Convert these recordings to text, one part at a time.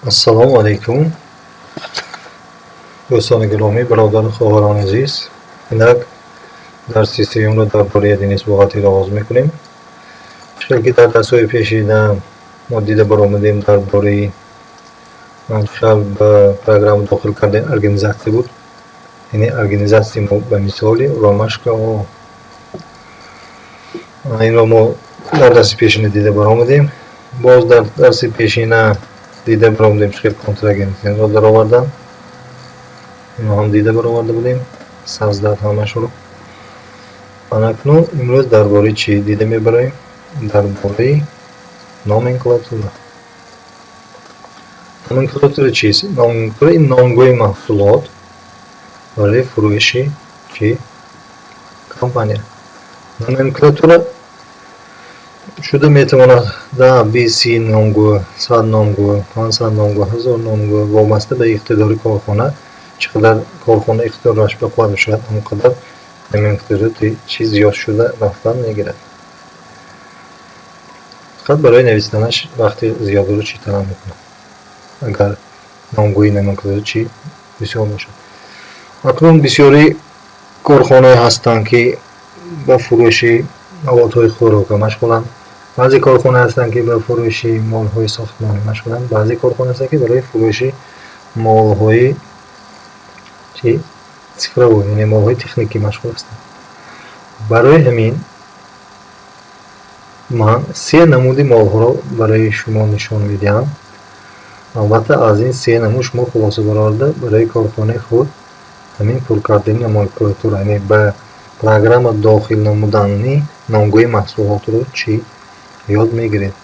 ассалому алайкум. дӯстони гиромӣ, бародару хоҳарони азиз, инак дарси сеюмро дар бораи Денис Буғатиро оғоз мекунем. Хеле ки дар дарсҳои пешида мо дида баромадем дар бораи ба программа дохил кардани организатсия буд. яъне организатсияи мо ба мисоли ромашка инро мо дар дарси пешина дида баромадем. боз дар дарси пешина дида баромадем чӣ хел контрагентро даровардан. инро ҳам дида бароварда будем саздат ҳамашро. анакнун имрӯз дар бораи чӣ дида мебароем? дар бораи номенклатура. номенклатура чист? номенклатура ин номгӯи маҳсулот барои фурӯши чӣ компания. номенклатура шуда метавонад 10-20 номгӯ, 100 номгӯ, 500 номгӯ, 1000 номгӯ вобаста ба иқтидори корхона, чӣ қадар корхона иқтидораш бақувват бошад, ҳамон қадар номенклатураи чӣ зиёд шуда рафтан мегирад. фақат барои навистанаш вақти зиёдро чӣ талаб мекунад, агар номгӯи номенклатура чӣ бисёр бошад. акнун бисёри корхонаҳое ҳастанд ки ба фурӯши маводҳои хӯрока машғуланд. баъзе корхонаҳо ҳастанд ки ба фурӯши молҳои сохтмонӣ машғуланд. баъзе корхонаҳо ҳастанд ки барои фурӯши молҳои цифравӣ, яъне молҳои техникӣ машғул ҳастанд. барои ҳамин ман се намуди молҳоро барои шумо нишон медиҳам. албатта аз ин се намуд шумо хулоса бароварда барои корхонаи худ ҳамин пур кардани номенклатура, яъне ба программа дохил намудани номгӯи маҳсулотро чӣ ёд мегиред.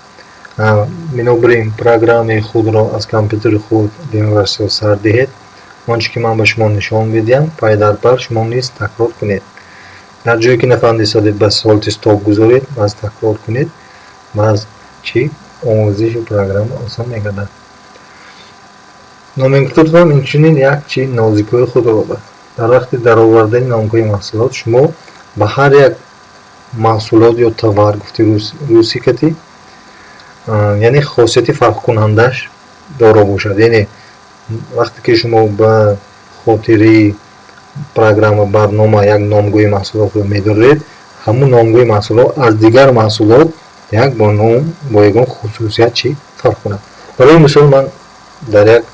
бинобар ин программаи худро аз компютери худ бимавасита сар диҳед. он чӣ ки ман ба шумо нишон медиҳам пай дар пай шумо низ такрор кунед. дар ҷое ки нафаҳмидед ба солти стоп гузоред, баъз такрор кунед, баъз чӣ омӯзиши программа осон мегардад. номенклатура ҳам инчунин як чӣ нозикии худро дорад. дар вақти даровардани номгӯи маҳсулот шумо ба ҳар як маҳсулот ё товар гуфти рӯсӣ кати, яъне хосияти фарқкунандаш доро бошад. яъне вақте ки шумо ба хотири программа барнома як номгӯи маҳсулотро медоред, ҳамун номгӯи маҳсулот аз дигар маҳсулот як бо ном бо ягон хусусият чӣ фарқ кунад. барои мисол ман дар як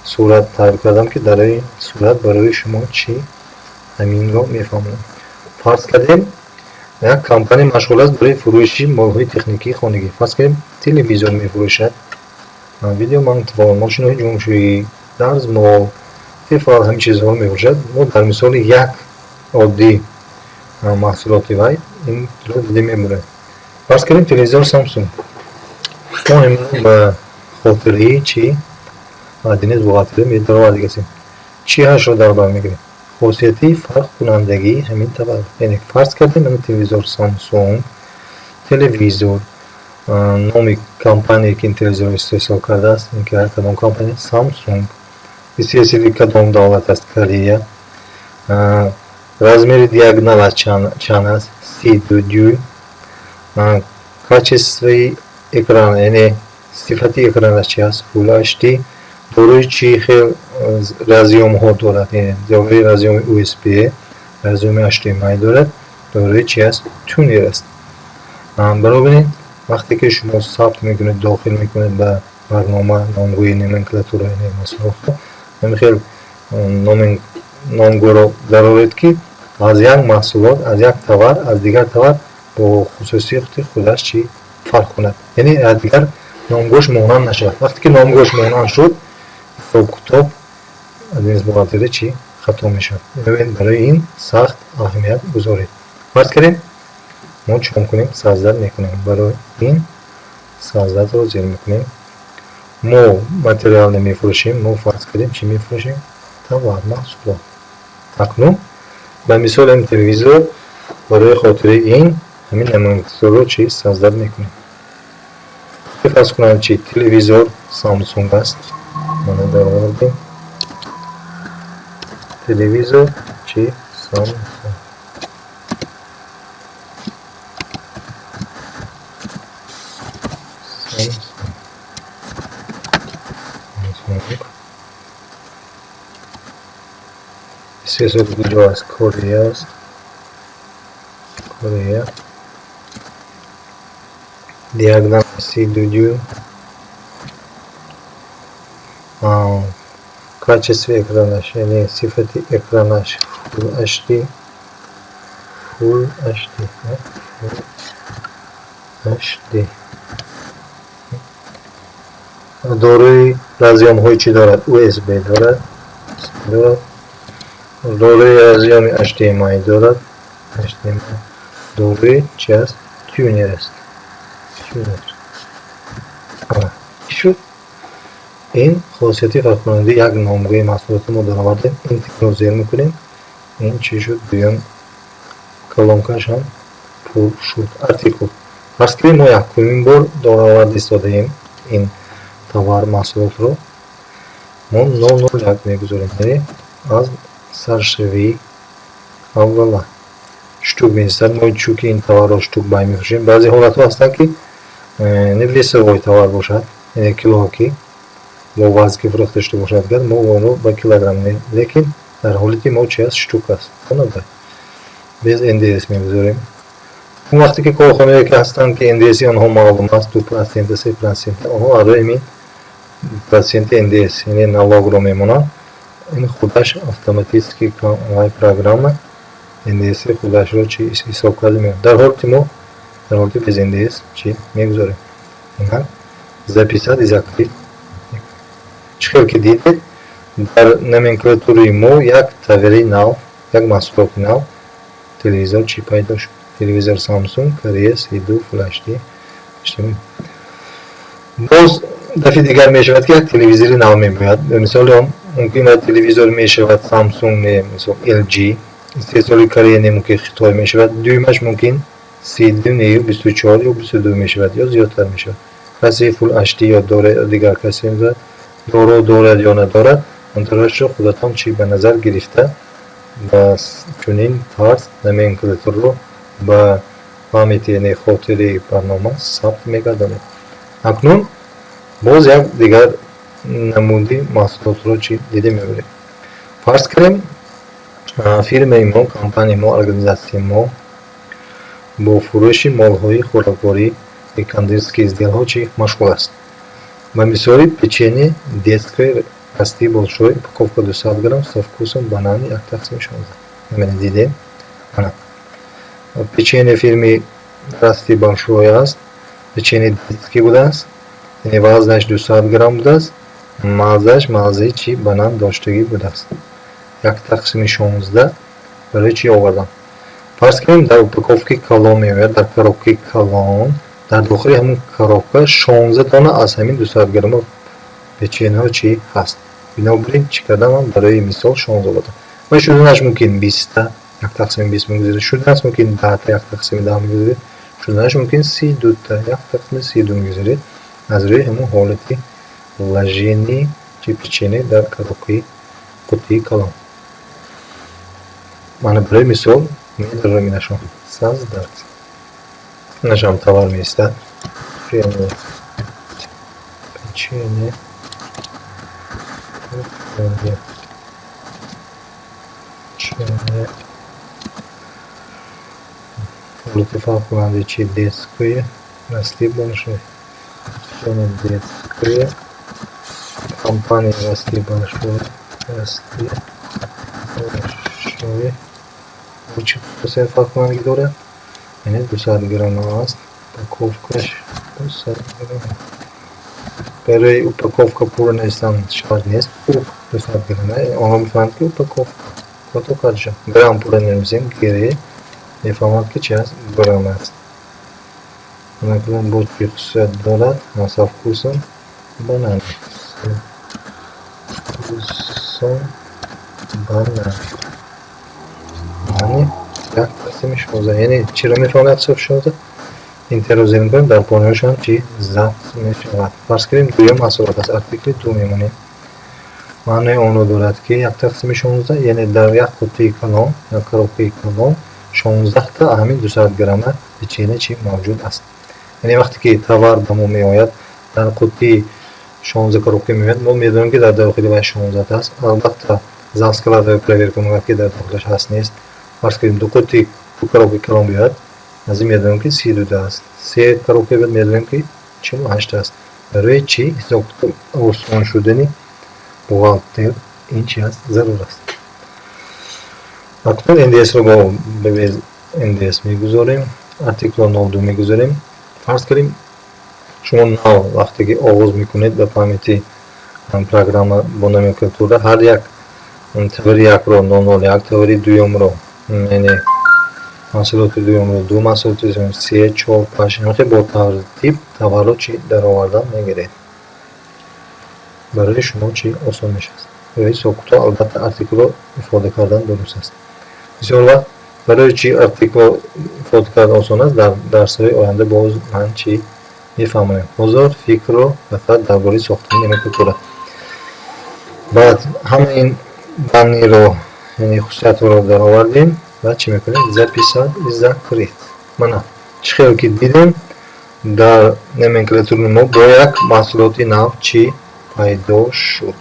сурат таъриф кардам ки дар ин сурат барои шумо чӣ ҳаминро мефаҳмонам. фарз кардем як компания машғул аст барои фурӯши молҳои техникии хонагӣ. фарз кардем телевизор мефурӯшад, видеомагнитофон, мошинаҳои ҷумшӯӣ, дарзмол, тефал, ҳамин чизҳоро мефурӯшад. мо дар мисоли як оддӣ маҳсулоти вай инро дида мебурем. фарз кардем телевизор Samsung. мо имрӯз ба хотираи чӣ Денис Буғатиро медароварда гастем. чӣ ҳашро дар бар мегирем? хосияти фарқкунандагии ҳамин товар. яъне фарз кардем ин телевизор Samsung, телевизор номи компания ки ин телевизорро истеҳсол кардааст, ин ки ҳар кадом компания Samsung, истеҳсоли кадом давлат аст, Корея, размери диагоналаш чанд аст, 32 дюйм, качествои экран, яъне сифати экранаш чӣ аст, Full HD, дорои чӣ хел разъёмҳо дорад, дорои разъёми USB, разъёми HDMI дорад, дорои чӣ аст, тунер аст. баробар ин вақте ки шумо сабт мекунед, дохил мекунед ба барнома номгӯи номенклатура маҳсулотро, ҳамин хел номгӯро дароред ки аз як маҳсулот, аз як товар аз дигар товар бо хусусияти худаш чӣ фарқ кунад, яъне аз дигар номгӯш монанд нашавад. вақте ки номгӯш монанд шуд, ҳисоб китоб Денис Буғатиро чӣ хато мешавад. барои ин сахт аҳамият гузоред. фарз кардем мо чӣ мекунем? саздат мекунем. барои ин саздатро зер мекунем. мо материал намефурӯшем, мо фарз кардем чӣ мефурӯшем? товар, маҳсулот. акнун ба мисоли ин телевизор барои хотири ин ҳамин номенклатураро чӣ саздат мекунем. фарз кунем чӣ телевизор Samsung аст, мана даровардем телевизор чӣ Samsung. استیسال کجا است؟ کره است. کره diagram C2 качество экраnaş yani sıfatı ekranaş Full HD Full HD دارای رزیام های چی دارد؟ USB دارد دارای رزیام HDMI دارد دارای چی است؟ تیونر است شد این خاصیتی فرق کننده یک نامگوی محصولات ما در آوردیم. این تیک رو زیر میکنیم. این چی شد؟ بیان کلانکاش هم پر شد. ارتیکل فرض کنیم ما یک کلمین بار در آورد استاده ایم این توار محصولات رو ما 001 میگذاریم. یعنی از سرشوی اولا штук می‌نویسد. ما چونکه این توار رو штук بای می‌فروشیم بعضی حالت ها هستند که نویسه توار باشد یعنی کیلویی با وزن که فروخته شده باشد کرد ما اون رو با کیلوگرم می‌کنیم لیکن در حالتی ما چی است؟ штук است. biz NDS می‌گذاریم. اون وقتی که کارخانه‌ای که هستند که NDS آنها معلوم است 2% 3% آنها برای این پرسنت NDS یعنی نالوگ رو می‌مونند. این خودش اتوماتیکی کاملا پروگرام NDS خودش رو چی حساب کرده میاد. در حالتی без NDS چی می‌گذاریم. اینا записать и закрыть. چخیل که دیدید در نومنکلاتوری ما یک توری نو یک محصولات نو تلویزور چی پیدا شد؟ تلویزور سامسونگ کره C2 Full HD باز دفعه دیگر می شود که یک تلویزوری نو می باید. مثال ممکن تلویزور می شود سامسونگ مثل LG استیسالی کره نمو که خطای می شود دویمش ممکن C2 نیو 24 یا 22 می شود یا زیادتر می شود. کسی فول HD یا داره دیگر کسی می‌ذارد دارد یا ندارد انترش رو خودتان چی به نظر گرفته و چنین طرز نومنکلاتور رو به پامیت یعنی خاطره برنامه ثبت می‌گردانید. اکنون باز یک دیگر نمودی محصولات رو چی دیده می‌بینیم. فرض کنیم فیرم ما کمپانی ما ارگانیزاسی ما با فروش مال‌های خوراکواری и кондитерские изделия машгул аст. Ба мисоли печенье детское расти большой, упаковка 200 грамм со вкусом банана 1 тақсим 16. Намени дидем? Ана. Печенье фирмы расти большой аст. Печенье детское будааст. Яъни вазнаш 200 грамм будааст. маззаи чи банан доштагӣ будааст. 1 тақсими 16 барои чи овардам? Фарз кунем дар упаковки калон меояд, дар коробки калон дар дохили ҳамун коробка 16 дона аз ҳамин 200 грамм печеньеҳо чӣ ҳаст. Бинобар чӣ кардам ман барои мисол 16 овардам. ва шуданаш мумкин 20 1 тақсими 20 мегузоред, шуданаш мумкин 10 1 тақсими 10 мегузоред, шуданаш мумкин 32 1 тақсими 32 мегузоред аз рӯи ҳамун ҳолати ложени чӣ печенье дар коробкаи қутии калон. Ман барои мисол медарам инашон саздар нашам товар места печенье фарқкунандаи чи детское расти большое печенье детское компания расти большое чӣ хусусият фарқкунандагӣ дорад? یعنی 200 گرم است. упаковкаш 200 گرم. برای упаковка پور نیستن شرط نیست. 200 گرم. آنها میفهمند که упаковка کدو کارش. گرم پور نمیزیم گیری میفهمند که چی است گرم است. مثلا بود که خصوصیت دارد. مصرف کردن بنان. یعنی یک تقسیم 16 یعنی چی رو میفهمد صرف 16 اینتر رو زیر میکنیم در پانه‌اش هم چی ضبط میشود. فرض کنیم دویم محصولات است. ارتیکل 2 میمونیم. معنی اون رو دارد که یک تقسیم 16 یعنی در یک قوطی کلان یا коробка کلان 16 تا همین 200 گرم پچینه چی موجود است. یعنی وقتی که توار به ما میآید در قوطی 16 коробка меояд. Мо медонем ки дар дохили вай 16 аст. Албатта запс карда ва проверка мекунад ки дар дохилаш ҳаст нест. фарз кунем ду қути ду коробка калон биёяд. аз ин медонем ки 32 аст. 3 коробка биёяд медонем ки 48 аст. барои чӣ ҳисоб осон шудани бухгалтер ин чи аст зарур аст. акнун ндсро бо ндс мегузорем. артиклро 02 мегузорем. фарз кунем шумо нав вақте ки оғоз мекунед ба памяти программа бо номенклатура ҳар як тавари якро 001, тавари дуюмро яъне маҳсулоти дуюмро 2, маҳсулоти дуюмро 3, 4, 5 ҳамахе бо тартиб таварро чӣ даровардан мегиред. барои шумо чӣ осон мешавад. барои ҳисобкитоб албатта артиклро ифода кардан дуруст аст. бисёр вақт барои чӣ артиклро ифода кардан осон аст дар дарсҳои оянда боз ман чӣ мефаҳмонем. ҳозир фикрро фақат дар бораи сохтани номенклатура. баъд ҳама ин банниро яъне хусусиятҳоро даровардем ва чӣ мекунем? записад и закрит. мана чӣ хел ки дидем дар номенклатураи мо бо як маҳсулоти нав чӣ пайдо шуд.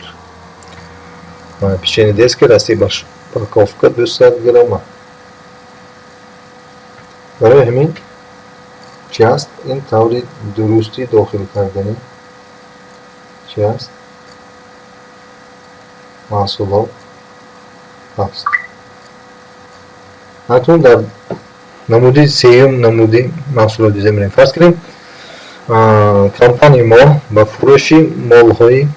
печенье детское расти упаковка 200 грамма. барои ҳамин чӣ аст? ин таври дурусти дохил кардани чӣ аст? маҳсулот аст. акнун дар намуди сеюм намуди маҳсулоти замирем. фарз кунем компанияи мо ба фурӯши молҳои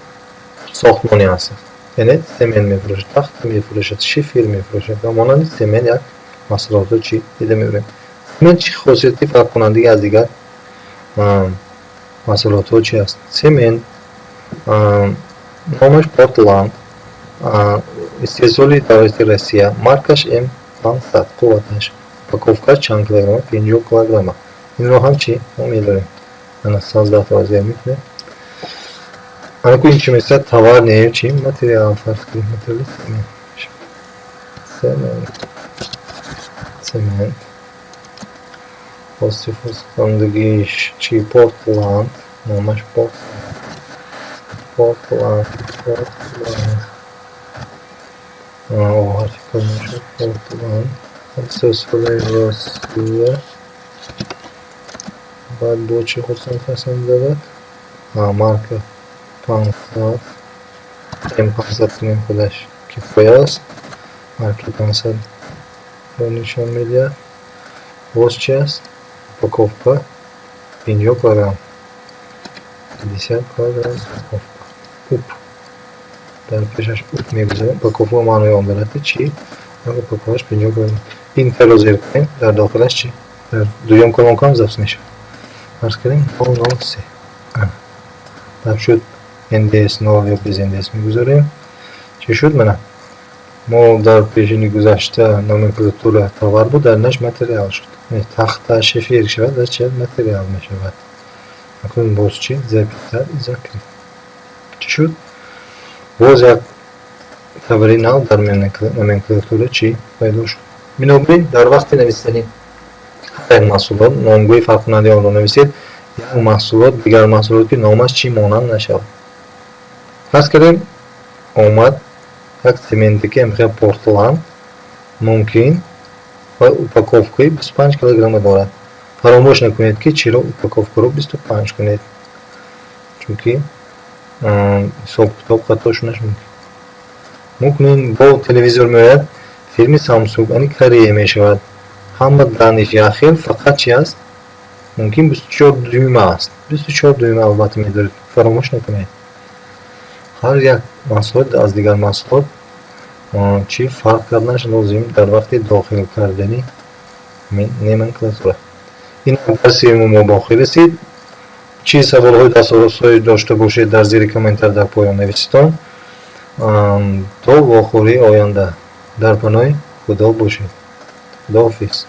сохтмонӣ аст. яъне семен мефурӯшад, тахта мефурӯшад, шифер мефурӯшад ва монанди семен як маҳсулотро чӣ дида мебарем. семен чӣ хосияти фарқкунандаги аз дигар маҳсулотҳо чӣ аст? семен номаш портланд, истеҳсоли давлати Россия, маркаш М500, қувваташ, упаковкаш чанд килограмма? 50 килограмма. инро ҳам чӣ мо медорем. ана 16 розия мекунем. анаку ин чӣ месад? товар не чӣ материал. фарз кунем материали семент. фосфорсандагиш чӣ? портланд, номаш портланд. ҳарфи калон шуд. портланд. истеҳсоли Россия. баъд бо чӣ хурсанд ҳастанд давад? марка 500. М500 кунем худаш кифоя аст. марки 500 ро нишон медиҳад. боз чӣ аст? упаковка 50 килограмм. 50 килограмм упаковка. уп дар пешаш уп мегузорем. упаковка маънои он дорад чӣ? упаковкаш 50 килограмм. ин ферро зер кунем. дар дохилаш чӣ? дар дуюм колонкам запс мешавад. фарз кунем 003. дар шуд ндс 0 ё без ндс мегузорем. чӣ шуд? мана мо дар пешини гузашта номенклатура товар буд, дар наш материал шуд. тахта шифер шавад ва чӣ материал мешавад. акнун боз чӣ? записад и закрит. чӣ шуд? боз як тавари нав дар номенклатура чӣ пайдо шуд. бинобар дар вақти нависидани ҳар як маҳсулот номгӯи фарқкунандаи онро нависед. як маҳсулот дигар маҳсулот ки номаш чӣ монанд нашавад. фарз кунем омад як сементики амхел портланд мумкин ва упаковкаи 25 килограмма дорад. фаромӯш накунед ки чиро упаковкаро 25 кунед, чунки ҳисоб-китоб хато шудаш мумкин. мукунем бо телевизор меояд фирми Samsung, ани Корея мешавад. ҳама даниш яхел фақат чӣ аст? мумкин 24 дюйма аст. 24 дюйма албатта медоред. фаромӯш накунед. ҳар як маҳсулот аз дигар маҳсулот чӣ фарқ карданаш лозим дар вақти дохил кардани номенклатура. ин дарси мо ба охир расид. чӣ саволҳои дастоварсҳои дошта бошед дар зери комментар дар поён нависитон. то вохӯрии оянда дар паноҳи худо бошед. худоҳофиз.